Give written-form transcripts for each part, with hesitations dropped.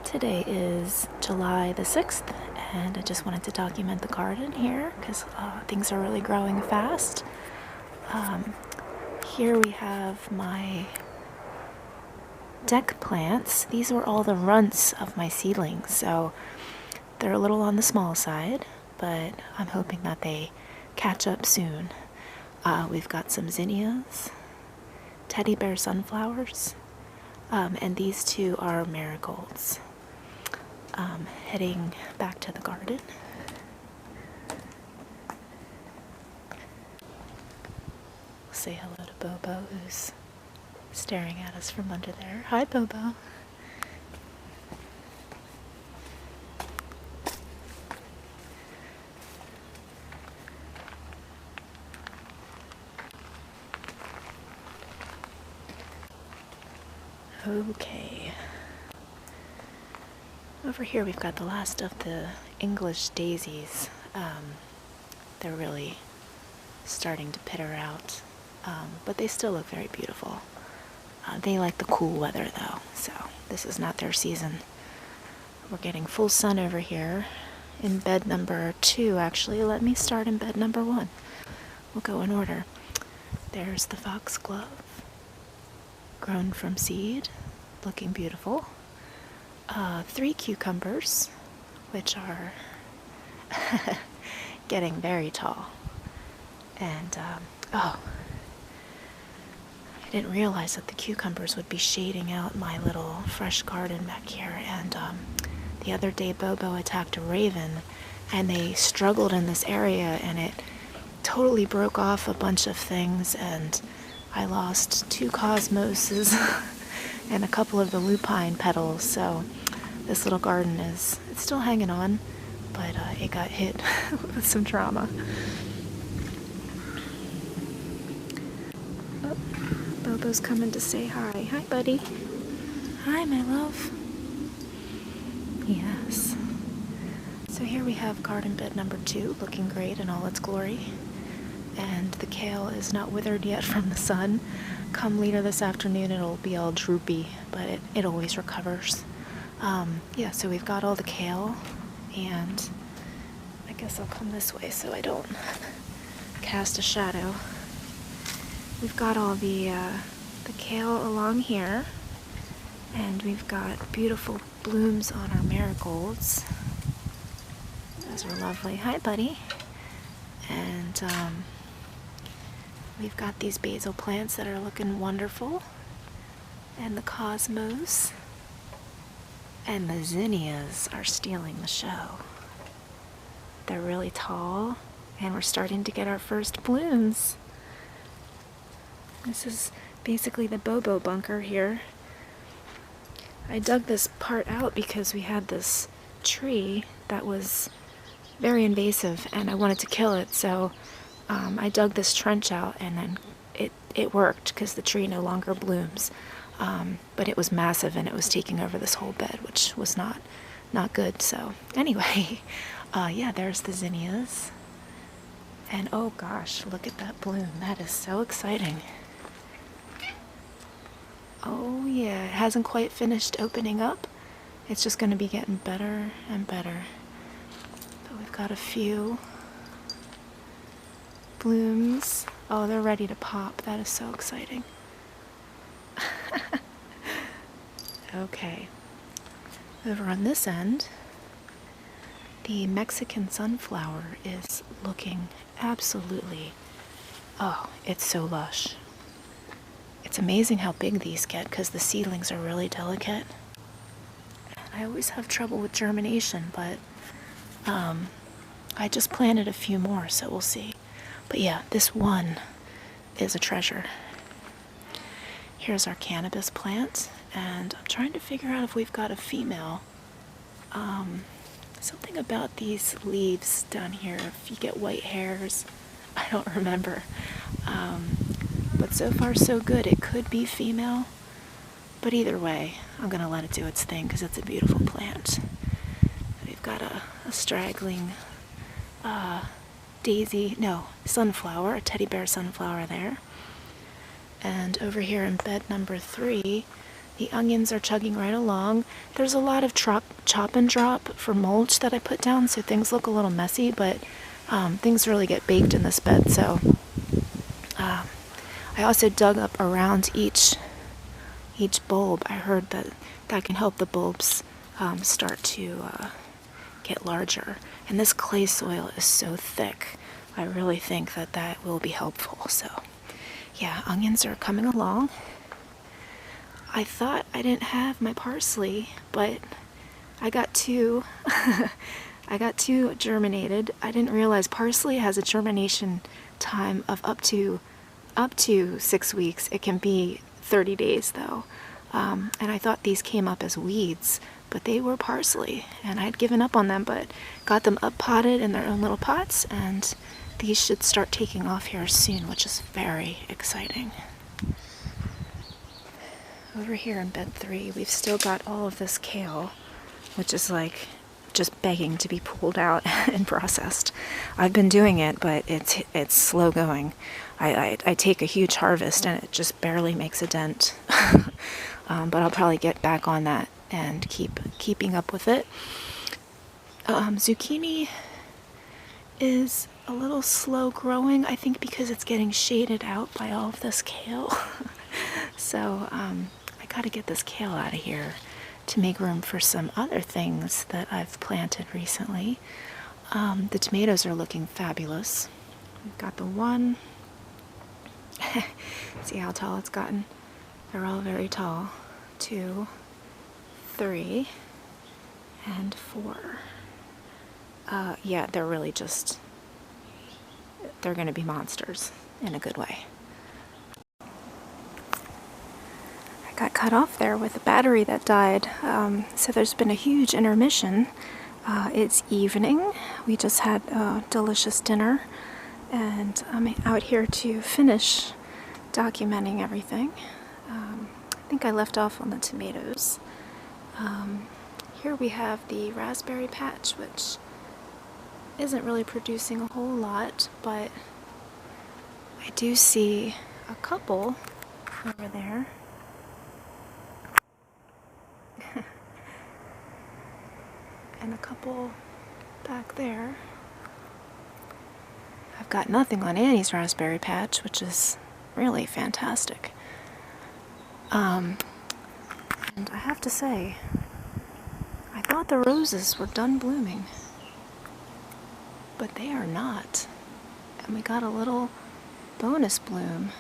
Today is July the 6th, and I just wanted to document the garden here because things are really growing fast. Here we have my deck plants. These are all the runts of my seedlings, so they're a little on the small side, but I'm hoping that they catch up soon. We've got some zinnias, teddy bear sunflowers, and these two are marigolds. Heading back to the garden. Say hello to Bobo, who's staring at us from under there. Hi, Bobo. Okay. Over here we've got the last of the English daisies. They're really starting to pitter out, but they still look very beautiful. They like the cool weather though, so this is not their season. We're getting full sun over here in bed number 2, actually. Let me start in bed number 1. We'll go in order. There's the foxglove, grown from seed, looking beautiful. 3 cucumbers, which are getting very tall. And, I didn't realize that the cucumbers would be shading out my little fresh garden back here. And the other day Bobo attacked a raven, and they struggled in this area, and it totally broke off a bunch of things, and I lost 2 cosmoses and a couple of the lupine petals. So this little garden it's still hanging on, but it got hit with some trauma. Oh, Bobo's coming to say hi. Hi, buddy. Hi, my love. Yes. So here we have garden bed number 2, looking great in all its glory. And the kale is not withered yet from the sun. Come later this afternoon, it'll be all droopy, but it always recovers. Yeah, so we've got all the kale, and I guess I'll come this way so I don't cast a shadow. We've got all the kale along here, and we've got beautiful blooms on our marigolds. Those are lovely. Hi, buddy. And we've got these basil plants that are looking wonderful, and the cosmos. And the zinnias are stealing the show. They're really tall, and we're starting to get our first blooms. This is basically the Bobo bunker here. I dug this part out because we had this tree that was very invasive, and I wanted to kill it, so I dug this trench out, and then it worked because the tree no longer blooms. But it was massive, and it was taking over this whole bed, which was not good. So anyway, yeah, there's the zinnias. And oh gosh, look at that bloom. That is so exciting. Oh yeah, it hasn't quite finished opening up. It's just going to be getting better and better. But we've got a few blooms. Oh, they're ready to pop. That is so exciting. Okay, over on this end, the Mexican sunflower is looking absolutely, oh, it's so lush. It's amazing how big these get because the seedlings are really delicate. I always have trouble with germination, but I just planted a few more, so we'll see. But yeah, this one is a treasure. Here's our cannabis plant, and I'm trying to figure out if we've got a female. Something about these leaves down here, if you get white hairs, I don't remember. But so far so good. It could be female, but either way, I'm gonna let it do its thing because it's a beautiful plant. We've got a straggling sunflower, a teddy bear sunflower there. And over here in bed number 3, The onions are chugging right along. There's a lot of chop and drop for mulch that I put down, so things look a little messy, but things really get baked in this bed. So I also dug up around each bulb. I heard that can help the bulbs start to get larger. And this clay soil is so thick. I really think that will be helpful. So yeah, onions are coming along. I thought I didn't have my parsley, but I got two. I got two germinated. I didn't realize parsley has a germination time of up to 6 weeks. It can be 30 days though. And I thought these came up as weeds, but they were parsley, and I'd given up on them, but got them up potted in their own little pots, and these should start taking off here soon, which is very exciting. Over here in bed 3, we've still got all of this kale, which is like just begging to be pulled out and processed. I've been doing it, but it's slow going. I take a huge harvest and it just barely makes a dent. But I'll probably get back on that and keeping up with it. Zucchini is a little slow growing, I think because it's getting shaded out by all of this kale. So I gotta get this kale out of here to make room for some other things that I've planted recently. The tomatoes are looking fabulous. We've got the one. See how tall it's gotten? They're all very tall. 2, 3, and 4. Yeah, they're really just, they're gonna be monsters in a good way. I got cut off there with a battery that died, so there's been a huge intermission. It's evening. We just had a delicious dinner, and I'm out here to finish documenting everything. I think I left off on the tomatoes. Here we have the raspberry patch, which isn't really producing a whole lot, but I do see a couple over there. And a couple back there. I've got nothing on Annie's raspberry patch, which is really fantastic. And I have to say, I thought the roses were done blooming, but they are not. And we got a little bonus bloom.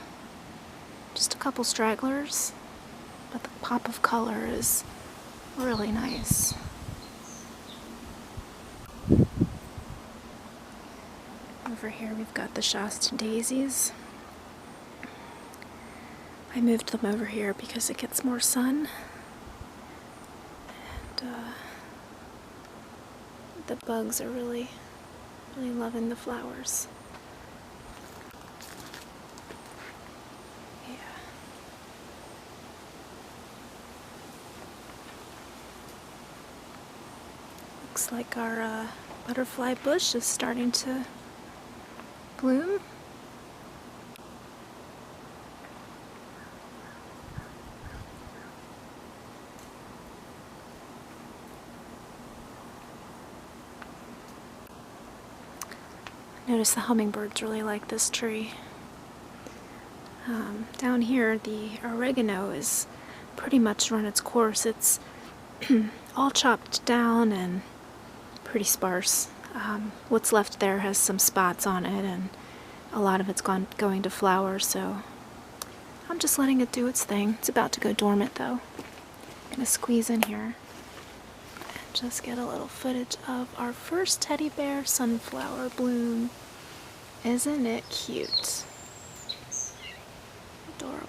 Just a couple stragglers, but the pop of color is really nice. Over here we've got the Shasta daisies. I moved them over here because it gets more sun. And the bugs are really loving the flowers. Yeah. Looks like our butterfly bush is starting to bloom. Notice the hummingbirds really like this tree. Down here, the oregano is pretty much run its course. It's all chopped down and pretty sparse. What's left there has some spots on it, and a lot of it's going to flower, so I'm just letting it do its thing. It's about to go dormant though. I'm gonna squeeze in here and just get a little footage of our first teddy bear sunflower bloom. Isn't it cute? Adorable.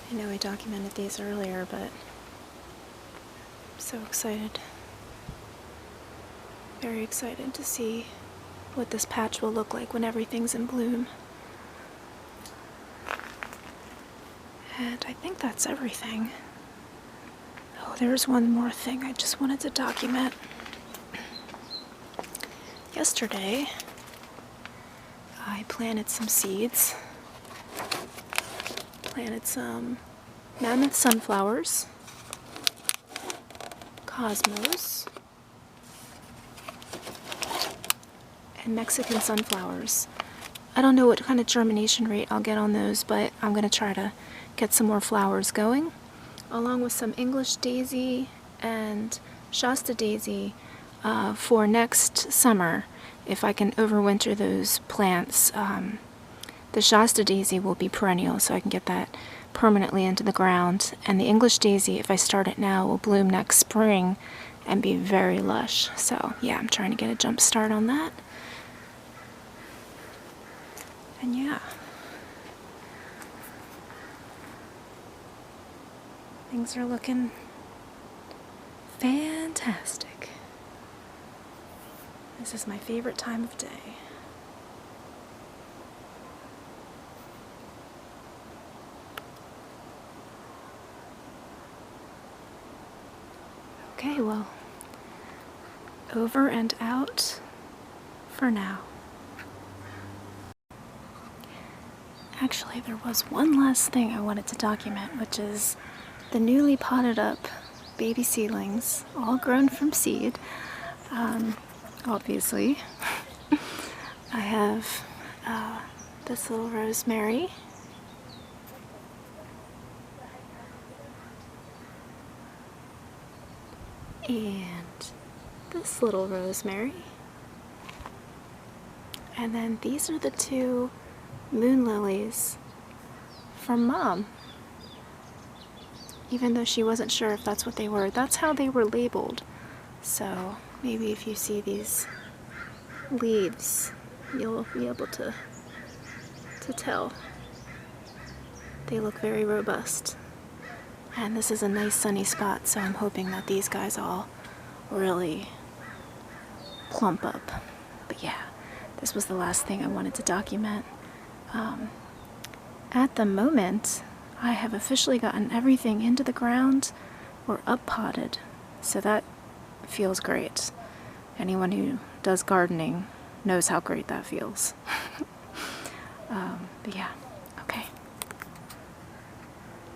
I know we documented these earlier, but I'm so excited. Very excited to see what this patch will look like when everything's in bloom. And I think that's everything. there's one more thing I just wanted to document. Yesterday, I planted some seeds. Planted some mammoth sunflowers, cosmos, and Mexican sunflowers. I don't know what kind of germination rate I'll get on those, but I'm going to try to get some more flowers going, along with some English daisy and Shasta daisy for next summer. If I can overwinter those plants, the Shasta daisy will be perennial, so I can get that permanently into the ground. And the English daisy, if I start it now, will bloom next spring and be very lush. So yeah, I'm trying to get a jump start on that. And yeah, things are looking fantastic. This is my favorite time of day. Okay, well, over and out for now. Actually, there was one last thing I wanted to document, which is the newly potted up baby seedlings, all grown from seed. Obviously. I have this little rosemary. And this little rosemary. And then these are the two moon lilies from Mom. Even though she wasn't sure if that's what they were. That's how they were labeled. So maybe if you see these leaves, you'll be able to tell. They look very robust. And this is a nice sunny spot, so I'm hoping that these guys all really plump up. But yeah, this was the last thing I wanted to document. At the moment, I have officially gotten everything into the ground or up potted, so that feels great. Anyone who does gardening knows how great that feels. But yeah.